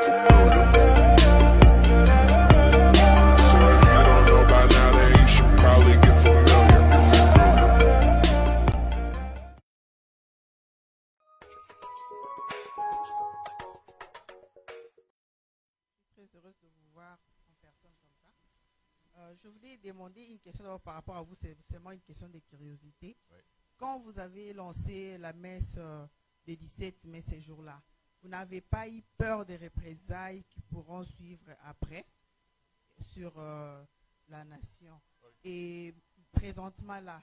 get familiar. So if you don't know by now, then you should probably get familiar. Très heureuse de vous voir en personne comme ça. Je voulais demander une question par rapport à vous, c'est seulement une question de curiosité. Oui. Quand vous avez lancé la messe le 17 mai, ces jours-là, vous n'avez pas eu peur des représailles qui pourront suivre après sur la nation? Oui. Et présentement là,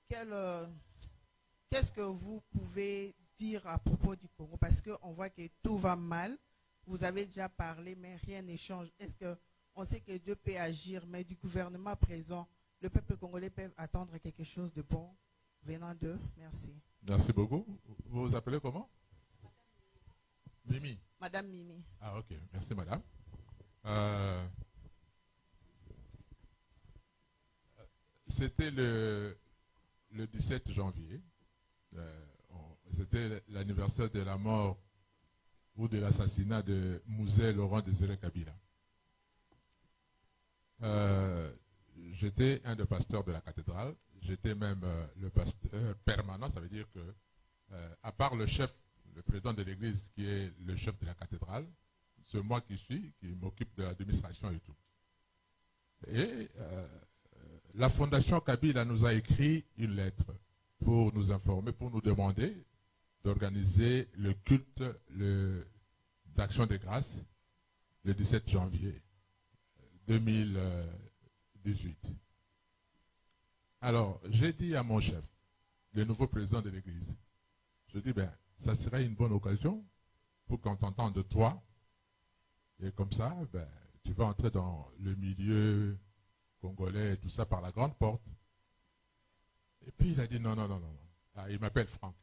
qu'est-ce que vous pouvez dire à propos du Congo? Parce qu'on voit que tout va mal. Vous avez déjà parlé, mais rien ne change. Est-ce qu'on sait que Dieu peut agir, mais du gouvernement présent, le peuple congolais peut attendre quelque chose de bon venant d'eux? Merci. Merci beaucoup. Vous vous appelez comment? Mimi. Madame Mimi. Ah, ok. Merci, madame. C'était le 17 janvier. C'était l'anniversaire de la mort ou de l'assassinat de Mouzé Laurent Désiré Kabila. J'étais un des pasteurs de la cathédrale. J'étais même le pasteur permanent. Ça veut dire que, à part le chef, le président de l'église qui est le chef de la cathédrale, c'est moi qui m'occupe de l'administration et tout. Et la fondation Kabila nous a écrit une lettre pour nous informer, pour nous demander d'organiser le culte d'action de grâce le 17 janvier 2018. Alors, j'ai dit à mon chef, le nouveau président de l'église, je dis, ben, ça serait une bonne occasion pour qu'on t'entende de toi. Et comme ça, ben, tu vas entrer dans le milieu congolais et tout ça par la grande porte. Et puis il a dit non, non, non, non. Ah, il m'appelle Franck.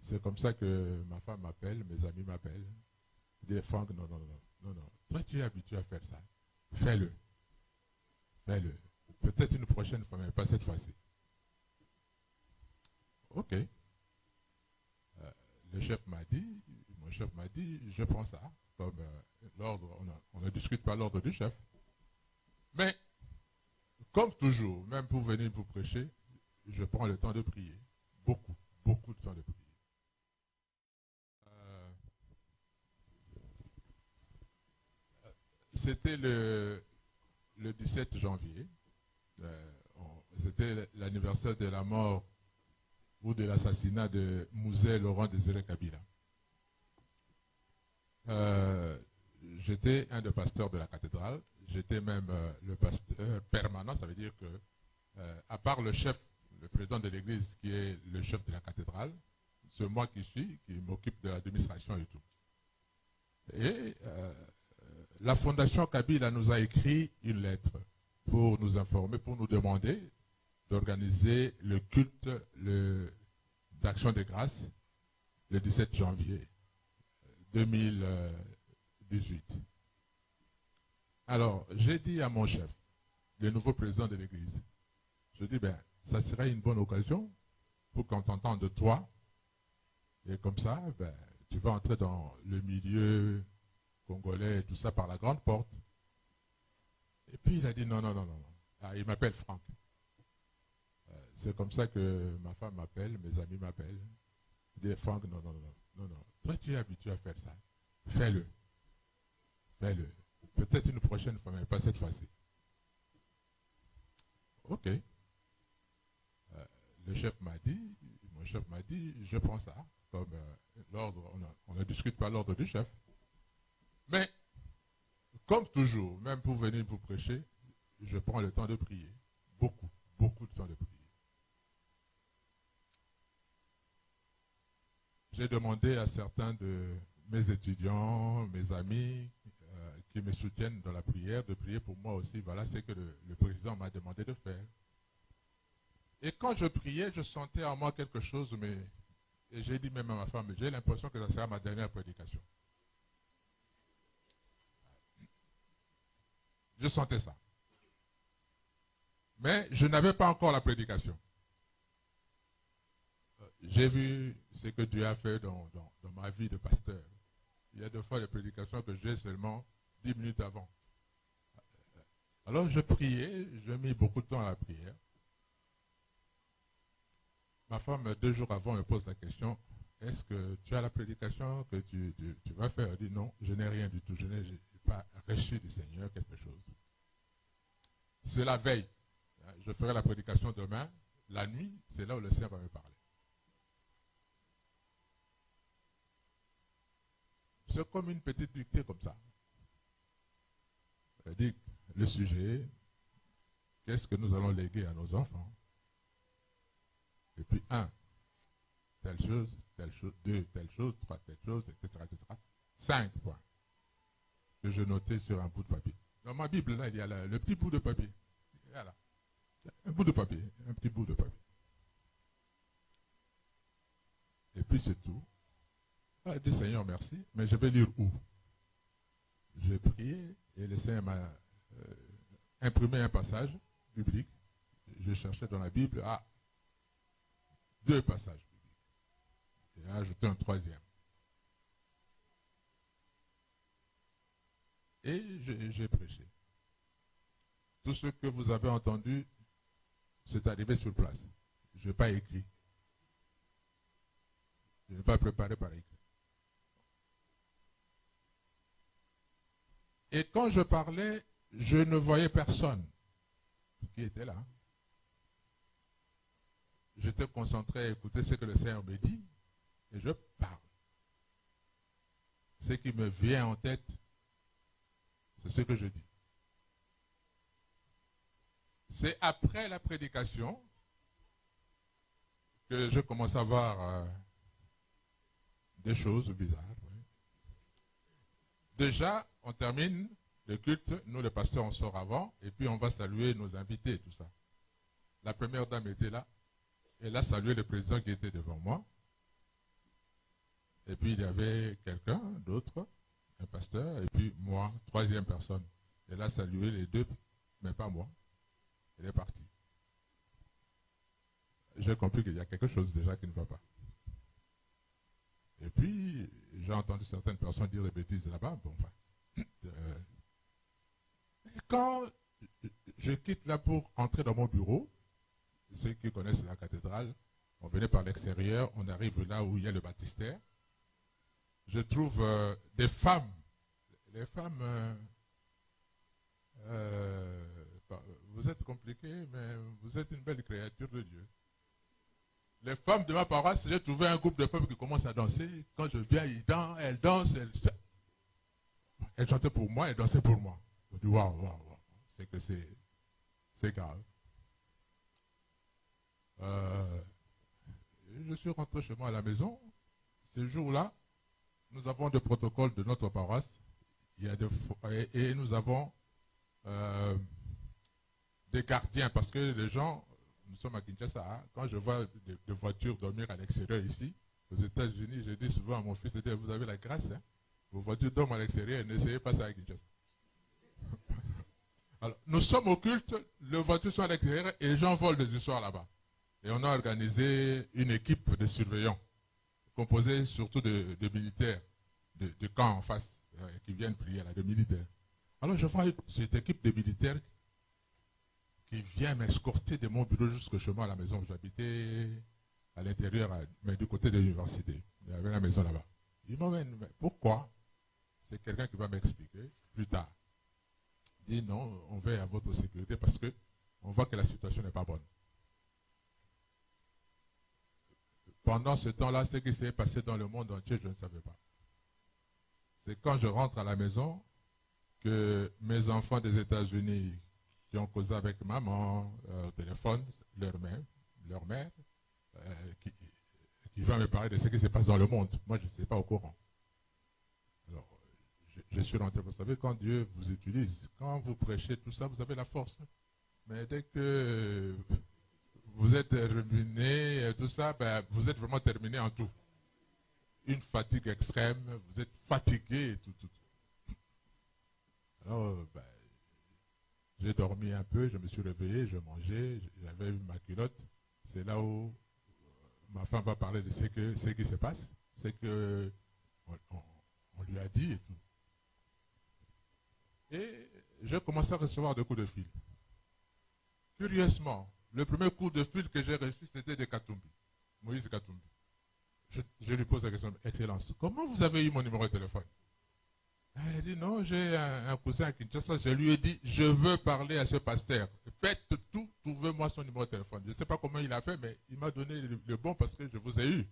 C'est comme ça que ma femme m'appelle, mes amis m'appellent. Il dit Franck, non, non, non, non, non. Toi, tu es habitué à faire ça. Fais-le. Fais-le. Peut-être une prochaine fois, mais pas cette fois-ci. Ok. Le chef m'a dit, mon chef m'a dit, je prends ça comme l'ordre, on ne discute pas l'ordre du chef. Mais, comme toujours, même pour venir vous prêcher, je prends le temps de prier. Beaucoup, beaucoup de temps de prier. C'était le 17 janvier. C'était l'anniversaire de la mort ou de l'assassinat de Mouzé Laurent Désiré Kabila. J'étais un des pasteurs de la cathédrale. J'étais même le pasteur permanent. Ça veut dire que, à part le chef, le président de l'église qui est le chef de la cathédrale, c'est moi qui m'occupe de l'administration et tout. Et la fondation Kabila nous a écrit une lettre pour nous informer, pour nous demander d'organiser le culte d'action de grâce le 17 janvier 2018. Alors, j'ai dit à mon chef, le nouveau président de l'église, je dis, ben, ça serait une bonne occasion pour qu'on t'entende de toi. Et comme ça, ben, tu vas entrer dans le milieu congolais et tout ça par la grande porte. Et puis il a dit non, non, non, non. Ah, il m'appelle Franck. C'est comme ça que ma femme m'appelle, mes amis m'appellent. Il dit Franck, non, non, non, non, non. Toi, tu es habitué à faire ça. Fais-le. Fais-le. Peut-être une prochaine fois, mais pas cette fois-ci. Ok. Le chef m'a dit, mon chef m'a dit, je prends ça comme l'ordre, on ne discute pas l'ordre du chef. Mais, comme toujours, même pour venir vous prêcher, je prends le temps de prier. Beaucoup, beaucoup de temps de prier. J'ai demandé à certains de mes étudiants, mes amis, qui me soutiennent dans la prière, de prier pour moi aussi. Voilà ce que le président m'a demandé de faire. Et quand je priais, je sentais en moi quelque chose, et j'ai dit même à ma femme, j'ai l'impression que ça sera ma dernière prédication. Je sentais ça. Mais je n'avais pas encore la prédication. J'ai vu ce que Dieu a fait dans ma vie de pasteur. Il y a des fois des prédications que j'ai seulement 10 minutes avant. Alors je priais, je mis beaucoup de temps à la prière. Ma femme, 2 jours avant, me pose la question, est-ce que tu as la prédication que tu vas faire? Elle dit non, je n'ai rien du tout, je n'ai pas reçu du Seigneur quelque chose. C'est la veille. Je ferai la prédication demain. La nuit, c'est là où le Seigneur va me parler. C'est comme une petite dictée comme ça. Elle dit le sujet, qu'est-ce que nous allons léguer à nos enfants? Et puis 1, telle chose, 2, telle chose, 3, telle chose, etc., etc. 5 points que je notais sur un bout de papier. Dans ma Bible, là, il y a le petit bout de papier. Voilà. Un bout de papier, un petit bout de papier. Et puis c'est tout. Ah, dit Seigneur, merci, mais je vais lire où? J'ai prié et le Seigneur m'a imprimé un passage biblique. Je cherchais dans la Bible 2 passages bibliques. Et a ajouté un 3e. Et j'ai prêché. Tout ce que vous avez entendu, c'est arrivé sur place. Je n'ai pas écrit. Je n'ai pas préparé par écrit. Et quand je parlais, je ne voyais personne qui était là. J'étais concentré à écouter ce que le Seigneur me dit et je parle. Ce qui me vient en tête, c'est ce que je dis. C'est après la prédication que je commence à voir des choses bizarres. Oui. Déjà, on termine le culte, nous les pasteurs on sort avant, et puis on va saluer nos invités, tout ça. La première dame était là, elle a salué le président qui était devant moi, et puis il y avait quelqu'un d'autre, un pasteur, et puis moi, 3e personne. Elle a salué les 2, mais pas moi. Elle est partie. J'ai compris qu'il y a quelque chose déjà qui ne va pas. Et puis, j'ai entendu certaines personnes dire des bêtises là-bas. Bon, enfin, quand je quitte là pour entrer dans mon bureau, ceux qui connaissent la cathédrale, on venait par l'extérieur, on arrive là où il y a le baptistère. Je trouve des femmes. Les femmes, vous êtes compliqués, mais vous êtes une belle créature de Dieu. Les femmes de ma paroisse, j'ai trouvé un groupe de femmes qui commencent à danser. Quand je viens, elles dansent. Elles chantaient pour moi, elles dansaient pour moi. Je dis, waouh, c'est que c'est grave. Je suis rentré chez moi à la maison. Ce jour-là, nous avons des protocoles de notre paroisse. Et nous avons des gardiens, parce que les gens, nous sommes à Kinshasa, hein, quand je vois des voitures dormir à l'extérieur ici, aux États-Unis, je dis souvent à mon fils, vous avez la grâce, hein, vos voitures dorment à l'extérieur, n'essayez pas ça à Kinshasa. Alors, nous sommes au culte, les voitures sont à l'extérieur et les gens volent des histoires là-bas. Et on a organisé une équipe de surveillants, composée surtout de militaires, de camps en face, qui viennent prier là, de militaires. Alors je vois cette équipe de militaires qui vient m'escorter de mon bureau jusque chez moi à la maison où j'habitais, à l'intérieur, mais du côté de l'université. Il y avait la maison là-bas. Ils m'emmènent, mais pourquoi? C'est quelqu'un qui va m'expliquer plus tard. Il dit non, on veille à votre sécurité parce que on voit que la situation n'est pas bonne. Pendant ce temps-là, ce qui s'est passé dans le monde entier, je ne savais pas. C'est quand je rentre à la maison que mes enfants des États-Unis qui ont causé avec maman au téléphone, leur mère qui va me parler de ce qui se passe dans le monde. Moi, je ne suis pas au courant. Alors, je suis rentré. Vous savez, quand Dieu vous utilise, quand vous prêchez tout ça, vous avez la force. Mais dès que vous êtes ruiné, tout ça, ben, vous êtes vraiment terminé en tout. Une fatigue extrême, vous êtes fatigué et tout. Alors, ben, j'ai dormi un peu, je me suis réveillé, je mangeais, j'avais eu ma culotte. C'est là où ma femme va parler de ce qui se passe. C'est que on lui a dit et tout. Et j'ai commencé à recevoir des coups de fil. Curieusement, le premier coup de fil que j'ai reçu, c'était de Katumbi, Moïse Katumbi. Je lui pose la question, Excellence, comment vous avez eu mon numéro de téléphone? Elle dit, non, j'ai un cousin à Kinshasa, je lui ai dit, je veux parler à ce pasteur. Faites tout, trouvez-moi son numéro de téléphone. Je ne sais pas comment il a fait, mais il m'a donné le bon parce que je vous ai eu.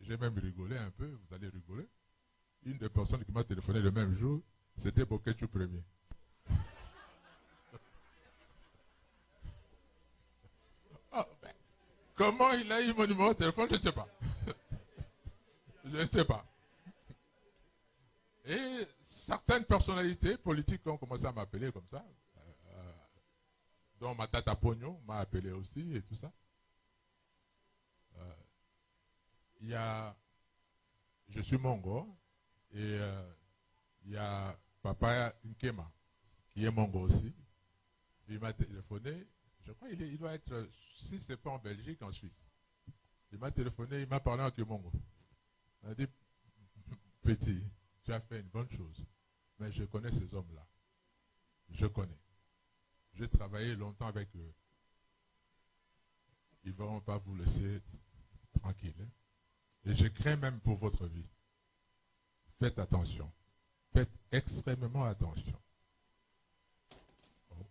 J'ai même rigolé un peu, vous allez rigoler. Une des personnes qui m'a téléphoné le même jour, c'était Boketu Premier. Oh, ben, comment il a eu mon numéro de téléphone, je ne sais pas. Je ne sais pas. Et certaines personnalités politiques ont commencé à m'appeler comme ça, dont ma tata Pogno m'a appelé aussi et tout ça. Il y a, je suis Mongo, et il y a Papa Nkema, qui est Mongo aussi. Il m'a téléphoné, je crois qu'il doit être, si ce n'est pas en Belgique, en Suisse. Il m'a téléphoné, il m'a parlé en Kimongo. Il m'a dit, petit, tu as fait une bonne chose, mais je connais ces hommes-là. Je connais. J'ai travaillé longtemps avec eux. Ils ne vont pas vous laisser tranquille. Hein? Et je crains même pour votre vie. Faites attention. Faites extrêmement attention. Bon,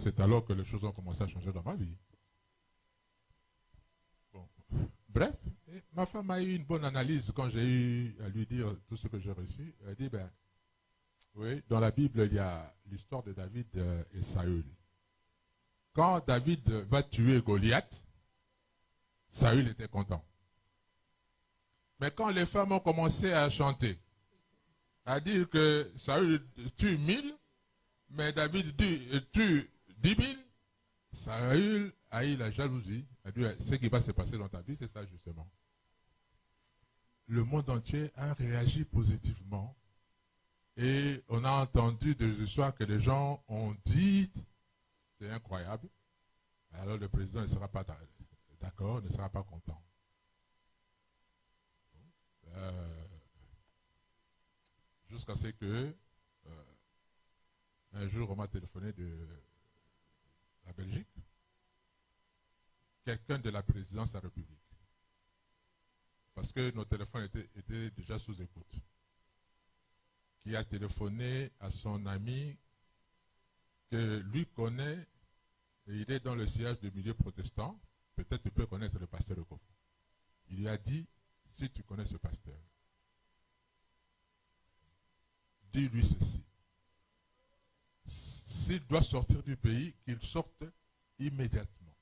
c'est alors que les choses ont commencé à changer dans ma vie. Bon. Bref, ma femme a eu une bonne analyse quand j'ai eu à lui dire tout ce que j'ai reçu. Elle a dit, ben, oui, dans la Bible, il y a l'histoire de David et Saül. Quand David va tuer Goliath, Saül était content. Mais quand les femmes ont commencé à chanter, à dire que Saül tue 1000, mais David tue 10 000, Saül a eu la jalousie. A dit, ce qui va se passer dans ta vie, c'est ça justement. Le monde entier a réagi positivement. Et on a entendu des histoires que les gens ont dit, c'est incroyable. Alors le président ne sera pas d'accord, ne sera pas content. Jusqu'à ce que un jour on m'a téléphoné de la Belgique, quelqu'un de la présidence de la République, parce que nos téléphones étaient déjà sous écoute, qui a téléphoné à son ami que lui connaît, et il est dans le siège du milieu protestant, peut-être tu peux connaître le pasteur Okofo. Il lui a dit, si tu connais ce pasteur, dis-lui ceci. S'il doit sortir du pays, qu'il sorte immédiatement.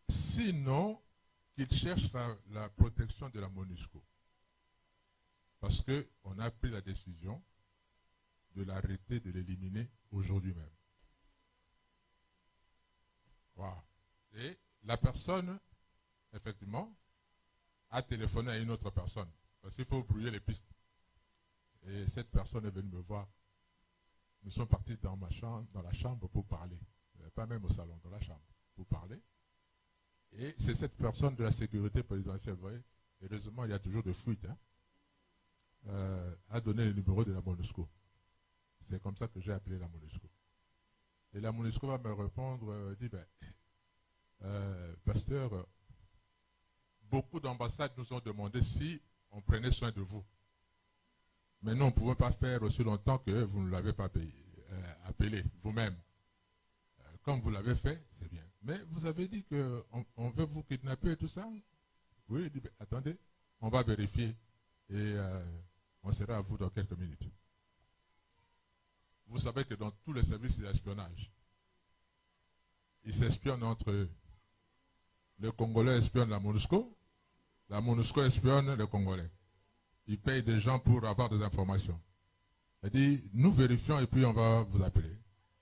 Sinon, qu'il cherche la protection de la MONUSCO. Parce qu'on a pris la décision de l'arrêter, de l'éliminer aujourd'hui même. Voilà. Et la personne, effectivement, a téléphoné à une autre personne. Parce qu'il faut brouiller les pistes. Et cette personne est venue me voir. Nous sommes partis dans ma chambre, dans la chambre pour parler. Pas même au salon, dans la chambre, pour parler. Et c'est cette personne de la sécurité présidentielle, vous voyez. Heureusement, il y a toujours des fuites. Hein, a donné le numéro de la MONUSCO. C'est comme ça que j'ai appelé la MONUSCO. Et la MONUSCO va me répondre, dit, ben, pasteur, beaucoup d'ambassades nous ont demandé si on prenait soin de vous. Mais nous, on ne pouvait pas faire aussi longtemps que vous ne l'avez pas appelé vous-même. Comme vous l'avez fait, c'est bien. Mais vous avez dit qu'on veut vous kidnapper et tout ça. Oui, il dit, ben, attendez, on va vérifier. Et on sera à vous dans quelques minutes. Vous savez que dans tous les services d'espionnage, ils s'espionnent entre eux. Les Congolais espionnent la MONUSCO espionne les Congolais. Ils payent des gens pour avoir des informations. Il dit, nous vérifions et puis on va vous appeler.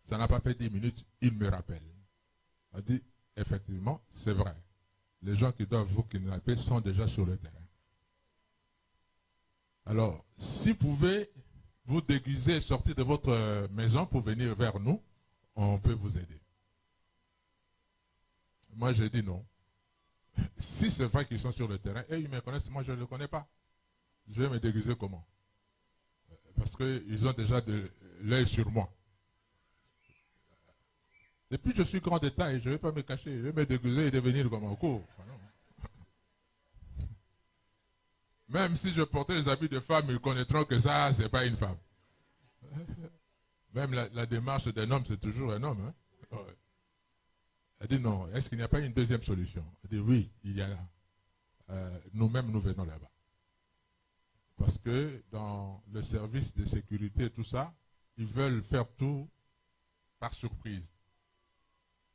Ça n'a pas fait 10 minutes, il me rappelle. Il dit, effectivement, c'est vrai. Les gens qui doivent vous kidnapper sont déjà sur le terrain. Alors, si vous pouvez vous déguiser et sortir de votre maison pour venir vers nous, on peut vous aider. Moi, j'ai dit non. si c'est vrai qu'ils sont sur le terrain, et ils me connaissent, moi je ne le connais pas. Je vais me déguiser comment? Parce qu'ils ont déjà de l'œil sur moi. Et puis je suis grand détail, je ne vais pas me cacher, je vais me déguiser et devenir comme un cours. Enfin, même si je portais les habits de femme, ils connaîtront que ça, c'est pas une femme. Même la démarche d'un homme, c'est toujours un homme. Hein? Ouais. Elle dit non, est-ce qu'il n'y a pas une deuxième solution? Elle dit oui, il y a là. Nous-mêmes, nous venons là-bas. Parce que dans le service de sécurité et tout ça, ils veulent faire tout par surprise.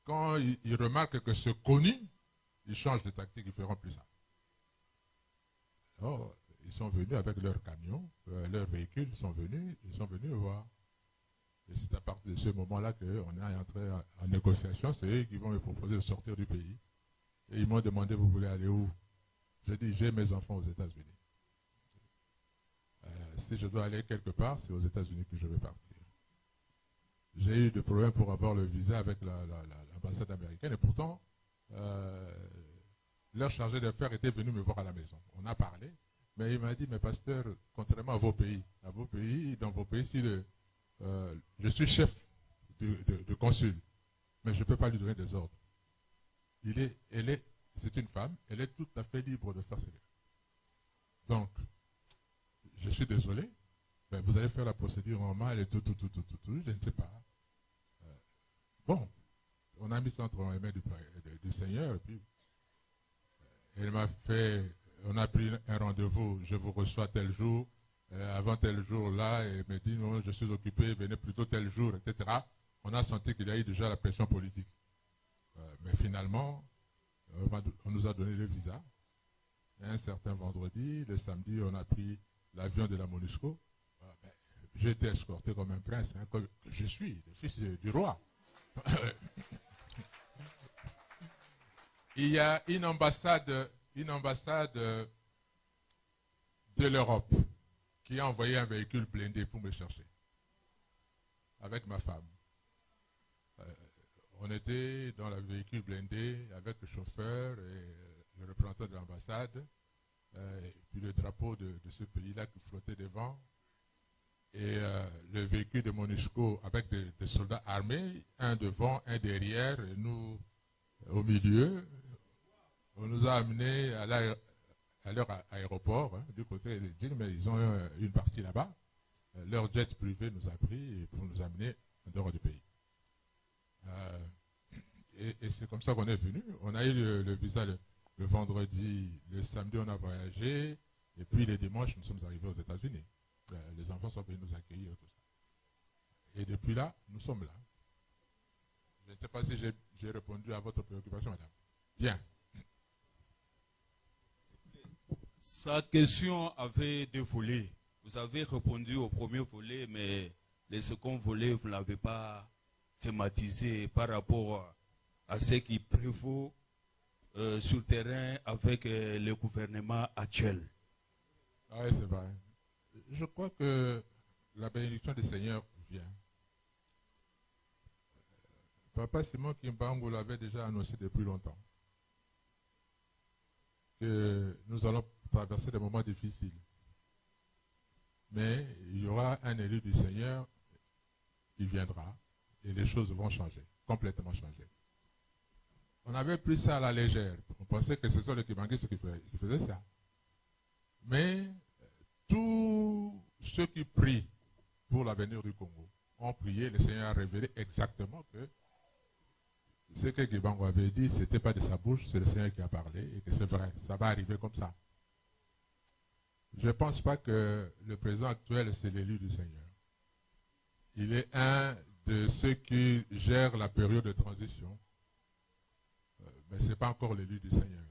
Quand ils remarquent que c'est connu, ils changent de tactique, ils ne feront plus ça. Alors, ils sont venus avec leur camion, leurs véhicules, ils sont venus voir. Et c'est à partir de ce moment-là qu'on est entré en négociation. C'est eux qui vont me proposer de sortir du pays. Et ils m'ont demandé, vous voulez aller où? J'ai dit, j'ai mes enfants aux États-Unis. Si je dois aller quelque part, c'est aux États-Unis que je vais partir. J'ai eu des problèmes pour avoir le visa avec l'ambassade américaine. Et pourtant, leur chargé d'affaires était venu me voir à la maison. On a parlé, mais il m'a dit, mais pasteur, contrairement à vos pays, dans vos pays, si je suis chef de consul, mais je ne peux pas lui donner des ordres. C'est une femme, elle est tout à fait libre de faire ce qu'elle veut. Donc, je suis désolé, mais vous allez faire la procédure normale et tout, je ne sais pas. Bon, on a mis ça entre les mains du Seigneur, et puis on a pris un rendez-vous, je vous reçois tel jour, avant tel jour-là, et me dit non, je suis occupé, venez plutôt tel jour, etc. On a senti qu'il y a eu déjà la pression politique. Mais finalement, on nous a donné le visa. Et un certain vendredi, le samedi, on a pris l'avion de la MONUSCO. J'ai été escorté comme un prince, hein, que je suis, le fils du roi. Il y a une ambassade de l'Europe qui a envoyé un véhicule blindé pour me chercher, avec ma femme. On était dans le véhicule blindé avec le chauffeur et le représentant de l'ambassade, et puis le drapeau de ce pays-là qui flottait devant, et le véhicule de MONUSCO avec des soldats armés, un devant, un derrière, et nous au milieu. On nous a amenés à leur aéroport, hein, du côté des îles, mais ils ont une partie là-bas. Leur jet privé nous a pris pour nous amener en dehors du pays. Et c'est comme ça qu'on est venu. On a eu le visa le vendredi, le samedi on a voyagé, et puis les dimanches nous sommes arrivés aux États-Unis. Les enfants sont venus nous accueillir, tout ça. Et depuis là, nous sommes là. Je ne sais pas si j'ai répondu à votre préoccupation, madame. Bien. Sa question avait deux volets. Vous avez répondu au premier volet, mais le second volet, vous ne l'avez pas thématisé par rapport à ce qui prévaut sur le terrain avec le gouvernement actuel. Ah oui, c'est vrai. Je crois que la bénédiction du Seigneur vient. Papa Simon Kimbangu l'avait déjà annoncé depuis longtemps, que nous allons traverser des moments difficiles. Mais il y aura un élu du Seigneur qui viendra et les choses vont changer, complètement changer. On avait pris ça à la légère. On pensait que ce sont les Kibanguistes qui faisaient ça. Mais tous ceux qui prient pour l'avenir du Congo ont prié, le Seigneur a révélé exactement que ce que Kibangu avait dit, ce n'était pas de sa bouche, c'est le Seigneur qui a parlé, et que c'est vrai, ça va arriver comme ça. Je ne pense pas que le président actuel, c'est l'élu du Seigneur. Il est un de ceux qui gèrent la période de transition, mais ce n'est pas encore l'élu du Seigneur.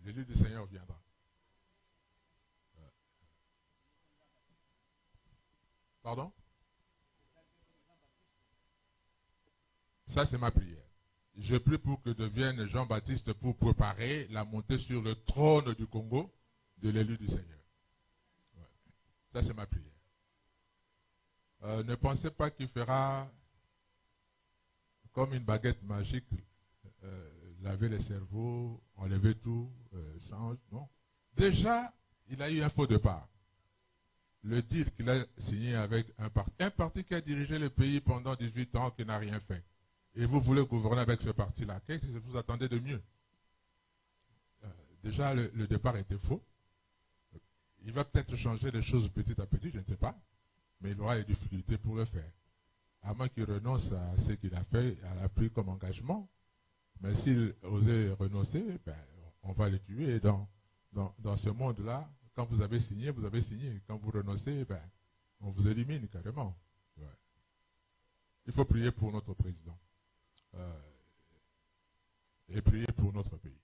L'élu du Seigneur viendra. Pardon? Ça, c'est ma prière. Je prie pour que devienne Jean-Baptiste pour préparer la montée sur le trône du Congo de l'élu du Seigneur. Ouais. Ça, c'est ma prière. Ne pensez pas qu'il fera comme une baguette magique laver les cerveaux, enlever tout, change, non. Déjà, il a eu un faux départ. Le deal qu'il a signé avec un parti qui a dirigé le pays pendant 18 ans, qui n'a rien fait. Et vous voulez gouverner avec ce parti-là. Qu'est-ce que vous attendez de mieux? Déjà, le départ était faux. Il va peut-être changer les choses petit à petit, je ne sais pas. Mais il aura des difficultés pour le faire. À moins qu'il renonce à ce qu'il a fait, à pris comme engagement. Mais s'il osait renoncer, ben, on va le tuer. Et dans ce monde-là, quand vous avez signé, vous avez signé. Quand vous renoncez, ben, on vous élimine carrément. Ouais. Il faut prier pour notre président. Et prier pour notre pays.